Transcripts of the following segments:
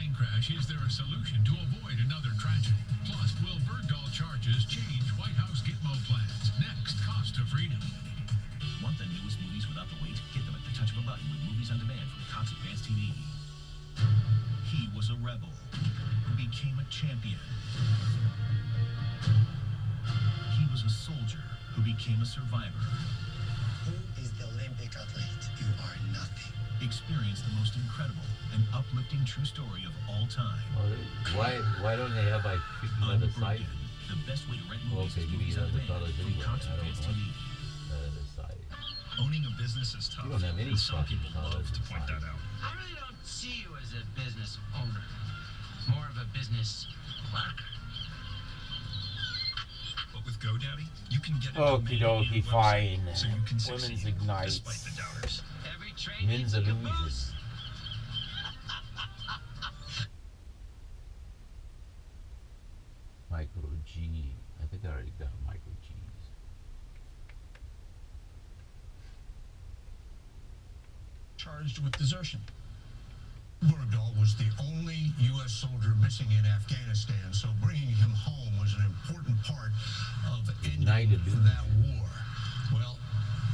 plane crash, is there a solution to avoid another tragedy? Plus, will Bergdahl charges change White House Gitmo plans? Next, cost of freedom. Want the newest movies without the wait? Get them at the touch of a button with Movies on Demand from Cox Advanced TV. He was a rebel who became a champion. He was a soldier who became a survivor. Who is the Olympic athlete? You are nothing. Experience the most incredible and uplifting true story of all time. Why don't they have like another site? The best way to rent movies Okay, is give Movies me on another Demand from $1 anyway. Cox I don't Advanced want TV. another site. Owning a business is tough. You don't have any and some fucking people love to point $1 that out. I really don't see you as a business owner. More of a business worker. But with GoDaddy, you can get a Okie domain dokie, and fine. website so you can Women's succeed Ignites. despite the doubters. Every trade Men's needs a Illusions. caboose. Micro G. I think I already got Micro G's. Charged with desertion. Bergdahl was the only U.S. soldier missing in Afghanistan, so bringing him home was an important part of ending that war. Well,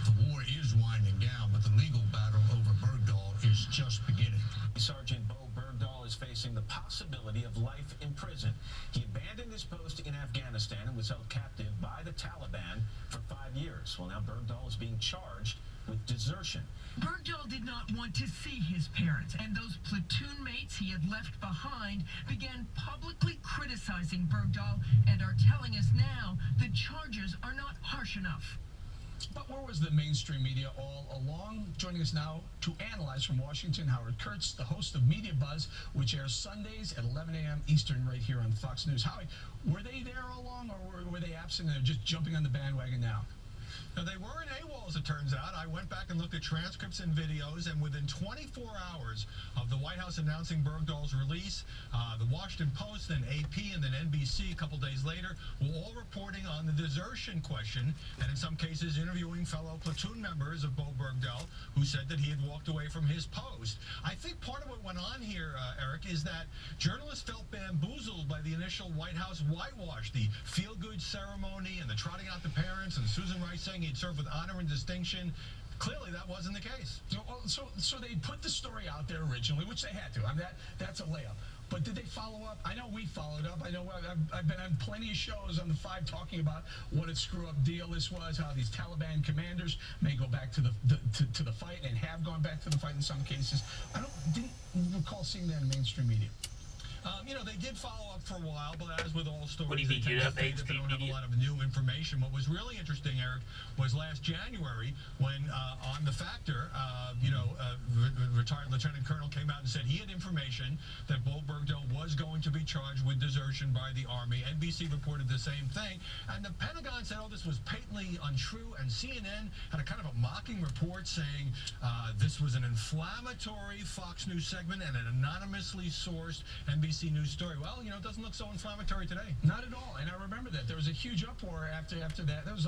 the war is winding down, but the legal battle over Bergdahl is just beginning. Sergeant Bo Bergdahl is facing the possibility of life in prison. He abandoned his post in Afghanistan and was held captive by the Taliban for 5 years. Well, now Bergdahl is being charged with desertion. Bergdahl did not want to see his parents, and those platoon mates he had left behind began publicly criticizing Bergdahl and are telling us now the charges are not harsh enough. But where was the mainstream media all along? Joining us now to analyze from Washington, Howard Kurtz, the host of Media Buzz, which airs Sundays at 11 a.m. Eastern right here on Fox News. Howie, were they there all along, or were they absent and they're just jumping on the bandwagon now? Now, they weren't AWOL, as it turns out. I went back and looked at transcripts and videos, and within 24 hours of the White House announcing Bergdahl's release, the Washington Post, then AP, and then NBC a couple days later were all reporting on the desertion question, and in some cases interviewing fellow platoon members of Bo Bergdahl who said that he had walked away from his post. I think part of what went on here, Eric, is that journalists felt bamboozled by the initial White House whitewash, the feel-good ceremony and the trotting out the parents and Susan Rice saying he'd served with honor and distinction. Clearly, that wasn't the case. So they put the story out there originally, which they had to. I mean, that's a layup. But did they follow up? I know we followed up. I know I've been on plenty of shows on the 5 talking about what a screw-up deal this was, how these Taliban commanders may go back to the fight and have gone back to the fight in some cases. Didn't recall seeing that in mainstream media. You know, they did follow up for a while, but as with all stories, What do you think? they You tend have to say that they don't have a lot of new information. What was really interesting, Eric, was last January when on The Factor, retired Lieutenant Colonel came out and said he had information that Bo Bergdahl was going to be charged with desertion by the Army. NBC reported the same thing, and the Pentagon said, oh, this was patently untrue, and CNN had a kind of a mocking report saying this was an inflammatory Fox News segment and an anonymously sourced NBC News story. Well, you know, it doesn't look so inflammatory today. Not at all. And I remember that. There was a huge uproar after that. That was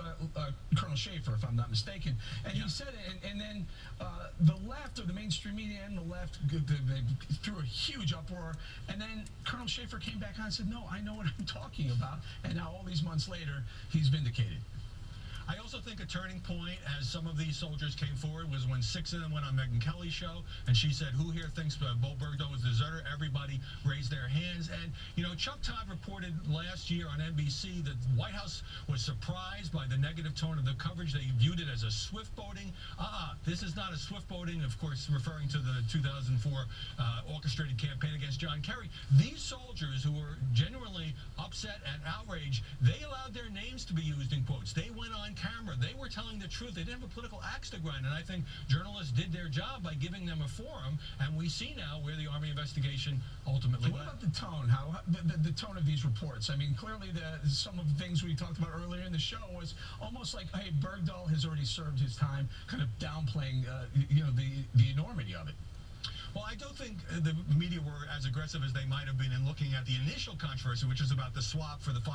Colonel Schaefer, if I'm not mistaken. And he said it. And then the left, or the mainstream media and the left, they threw a huge uproar. And then Colonel Schaefer came back on and said, no, I know what I'm talking about. And now all these months later, he's vindicated. I also think a turning point, as some of these soldiers came forward, was when 6 of them went on Megyn Kelly's show, and she said, who here thinks Bo Bergdahl was a deserter? Everybody raised their hands. And, you know, Chuck Todd reported last year on NBC that the White House was surprised by the negative tone of the coverage. They viewed it as a swift boating. This is not a swift boating, of course, referring to the 2004 orchestrated campaign against John Kerry. These soldiers who were genuinely upset and outraged, they allowed their names to be used in quotes. They went on camera. They were telling the truth. They didn't have a political axe to grind, and I think journalists did their job by giving them a forum, and we see now where the Army investigation ultimately went. What about the tone? How the tone of these reports? I mean, clearly some of the things we talked about earlier in the show was almost like, hey, Bergdahl has already served his time, kind of downplaying the enormity of it. Well, I don't think the media were as aggressive as they might have been in looking at the initial controversy, which was about the swap for the 5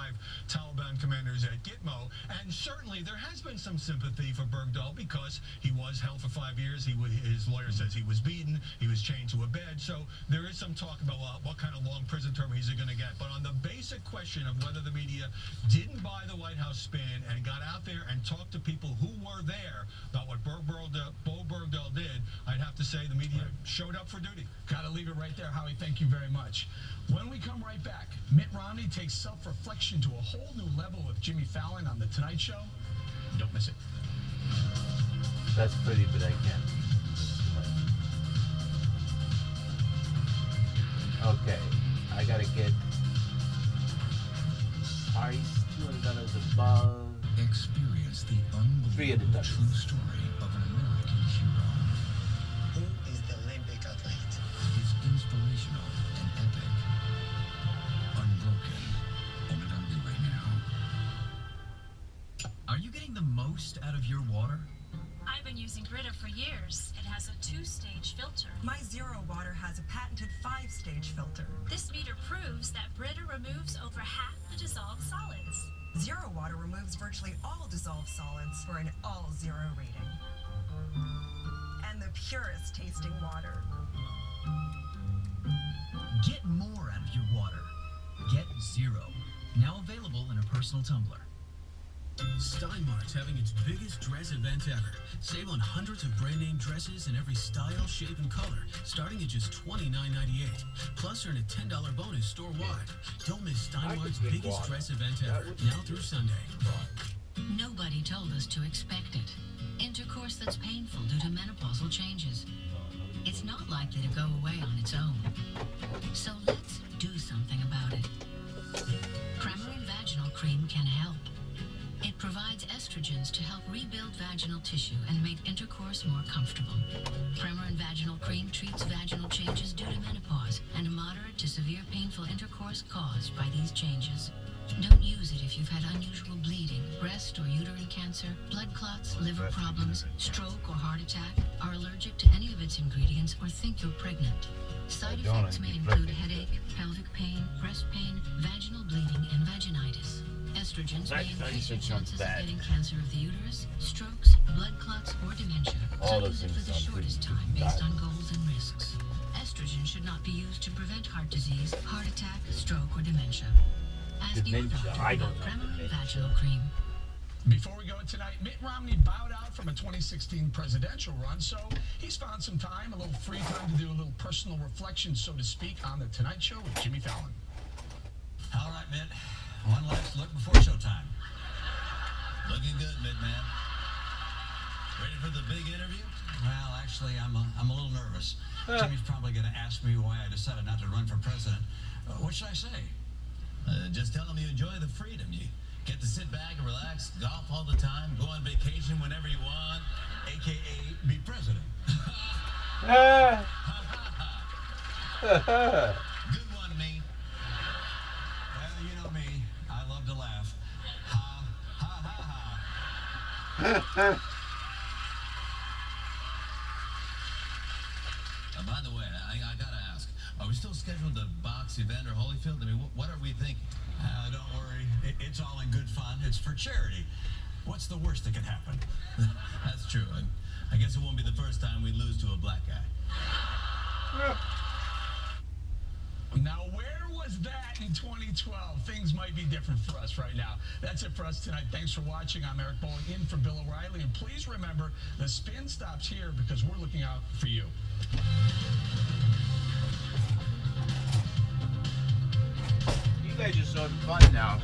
Taliban commanders at Gitmo. And certainly there has been some sympathy for Bergdahl because he was held for 5 years. His lawyer says he was beaten. He was chained to a bed. So there is some talk about what kind of long prison term he's going to get. But on the basic question of whether the media didn't buy the White House spin and got out there and talked to people who were there about what Bo Bergdahl did, I'd have to say the media showed up for duty. Got to leave it right there, Howie. Thank you very much. When we come right back, Mitt Romney takes self-reflection to a whole new level with Jimmy Fallon on The Tonight Show. Don't miss it. That's pretty, but I can't. Okay, I gotta get price $200 above. Experience the unbelievable true story of an American hero. Who is the Olympic athlete? It's inspirational and epic. Unbroken. Only on Blu-ray now. Are you getting the most out of your water? I've been using Brita for years. It has a 2-stage filter. My Zero Water has a patented 5-stage filter. This meter proves that Brita removes over half the dissolved solids. Zero Water removes virtually all dissolved solids for an all-zero rating. And the purest tasting water. Get more out of your water. Get Zero. Now available in a personal tumbler. Steinmart's having its biggest dress event ever. Save on hundreds of brand name dresses in every style, shape, and color, starting at just $29.98. Plus, earn a $10 bonus store-wide. Don't miss Steinmart's biggest dress event ever, now through Sunday. Nobody told us to expect it. Intercourse that's painful due to menopausal changes. It's not likely to go away on its own. So let's do something about it. Premarin Vaginal Cream can help. It provides estrogens to help rebuild vaginal tissue and make intercourse more comfortable. Premarin Vaginal Cream treats vaginal changes due to menopause and moderate to severe painful intercourse caused by these changes. Don't use it if you've had unusual bleeding, breast or uterine cancer, blood clots, liver problems, stroke or heart attack, are allergic to any of its ingredients, or think you're pregnant. Side effects may include headache, pelvic pain, breast pain, vaginal bleeding, and vaginitis. Estrogens may increase your chances of getting cancer of the uterus, strokes, blood clots, or dementia. So use it for the shortest time based on goals and risks. Estrogen should not be used to prevent heart disease, heart attack, stroke, or dementia. Ask your doctor about Premarin Vaginal Cream. Before we go tonight, Mitt Romney bowed out from a 2016 presidential run, so he's found some time, a little free time to do a little personal reflection, so to speak, on The Tonight Show with Jimmy Fallon. All right, Mitt. One last look before showtime. Looking good, Mitt, man. Ready for the big interview? Well, actually, I'm a little nervous. Jimmy's probably going to ask me why I decided not to run for president. What should I say? Just tell them you enjoy the freedom. You get to sit back and relax, golf all the time, go on vacation whenever you want, a.k.a. be president. Good one, me. Well, you know me. I love to laugh. Ha, ha, ha, ha. By the way, I gotta ask, are we still scheduled to box Evander Holyfield? I mean, what are we thinking? Don't worry. It's all in good fun. It's for charity. What's the worst that could happen? That's true. I guess it won't be the first time we lose to a black guy. Now, where was that in 2012? Things might be different for us right now. That's it for us tonight. Thanks for watching. I'm Eric Bowling in for Bill O'Reilly. And please remember, the spin stops here because we're looking out for you. You guys are so fun now.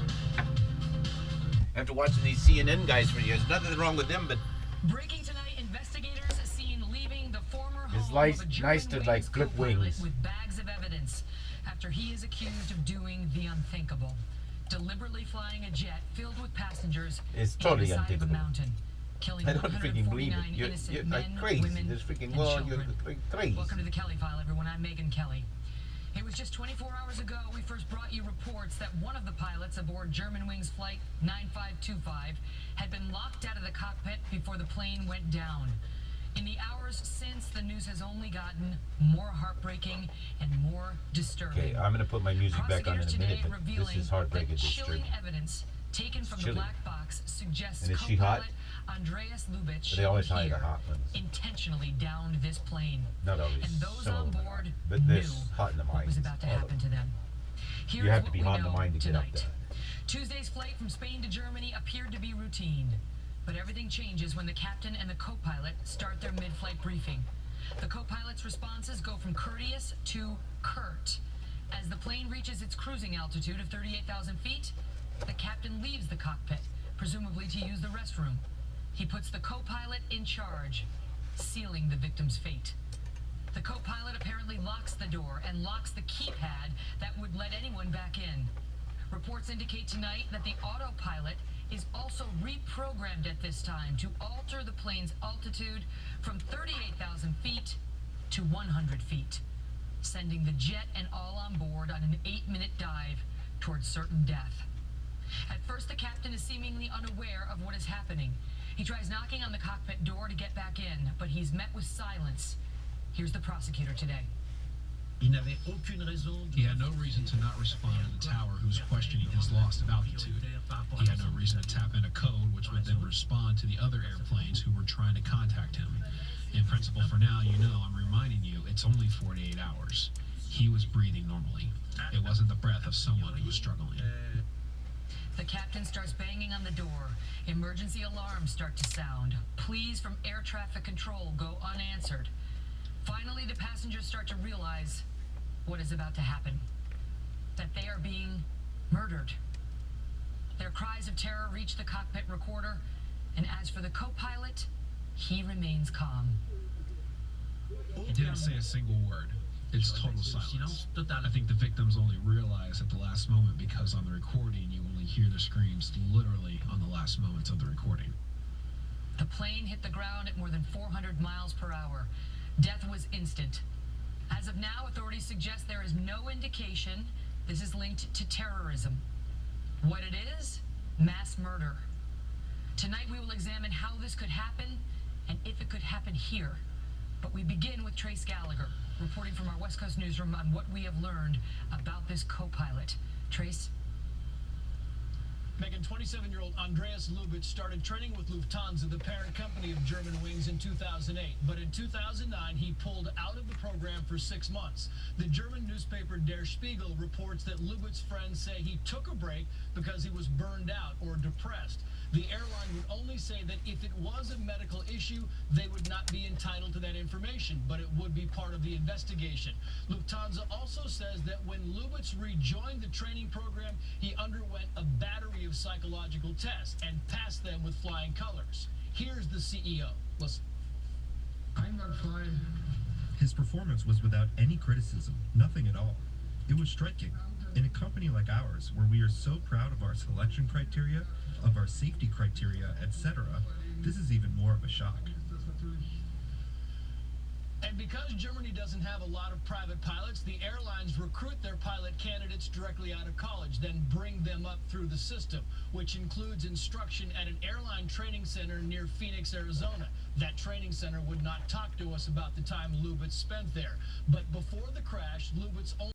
After watching these CNN guys for years, nothing wrong with them, but Breaking tonight, investigators seen leaving the former home it's of a nice to like clip wings. with bags of evidence after he is accused of doing the unthinkable, deliberately flying a jet filled with passengers It's totally on the side of a unthinkable. mountain, killing I don't freaking believe 149 it. You're innocent like men, crazy. women, This freaking and world, you're children. like crazy. Welcome to the Kelly File, everyone. I'm Megan Kelly. It was just 24 hours ago we first brought you reports that one of the pilots aboard Germanwings Flight 9525 had been locked out of the cockpit before the plane went down. In the hours since, the news has only gotten more heartbreaking and more disturbing. Okay, I'm going to put my music back on in a minute, but this is heartbreaking chilling evidence taken from the black box suggests and is she hot? Andreas Lubitsch But they always hide the hot ones. intentionally downed this plane. Not always. And those Some on of them board are. But this knew hot in the mind. what was about to happen to them. You have to be hot in the mind to get up there. Tuesday's flight from Spain to Germany appeared to be routine. But everything changes when the captain and the co-pilot start their mid-flight briefing. The co-pilot's responses go from courteous to curt. As the plane reaches its cruising altitude of 38,000 feet, the captain leaves the cockpit, presumably to use the restroom. He puts the co-pilot in charge, sealing the victim's fate. The co-pilot apparently locks the door and locks the keypad that would let anyone back in. Reports indicate tonight that the autopilot is also reprogrammed at this time to alter the plane's altitude from 38,000 feet to 100 feet, sending the jet and all on board on an 8-minute dive towards certain death. At first, the captain is seemingly unaware of what is happening. He tries knocking on the cockpit door to get back in, but he's met with silence. Here's the prosecutor today. He had no reason to not respond to the tower who was questioning his lost altitude. He had no reason to tap in a code which would then respond to the other airplanes who were trying to contact him. In principle, for now, you know, I'm reminding you, it's only 48 hours. He was breathing normally. It wasn't the breath of someone who was struggling. The captain starts banging on the door. Emergency alarms start to sound. Pleas from air traffic control go unanswered. Finally, the passengers start to realize what is about to happen. That they are being murdered. Their cries of terror reach the cockpit recorder, and as for the co-pilot, he remains calm. He didn't say a single word. It's total silence. I think the victims only realize at the last moment because on the recording you only hear the screams literally on the last moments of the recording. The plane hit the ground at more than 400 miles per hour. Death was instant. As of now, authorities suggest there is no indication this is linked to terrorism. What it is? Mass murder. Tonight we will examine how this could happen and if it could happen here. But we begin with Trace Gallagher, reporting from our West Coast newsroom on what we have learned about this co-pilot. Trace? Megan, 27-year-old Andreas Lubitsch started training with Lufthansa, the parent company of Germanwings, in 2008. But in 2009, he pulled out of the program for 6 months. The German newspaper Der Spiegel reports that Lubitsch's friends say he took a break because he was burned out or depressed. The airline would only say that if it was a medical issue, they would not be entitled to that information, but it would be part of the investigation. Lufthansa also says that when Lubitsch rejoined the training program, he underwent a battery of psychological tests and passed them with flying colors. Here's the CEO. Listen. His performance was without any criticism, nothing at all. It was striking. In a company like ours, where we are so proud of our selection criteria, of our safety criteria, etc., this is even more of a shock. And because Germany doesn't have a lot of private pilots, the airlines recruit their pilot candidates directly out of college, then bring them up through the system, which includes instruction at an airline training center near Phoenix, Arizona. That training center would not talk to us about the time Lubitsch spent there. But before the crash, Lubitsch only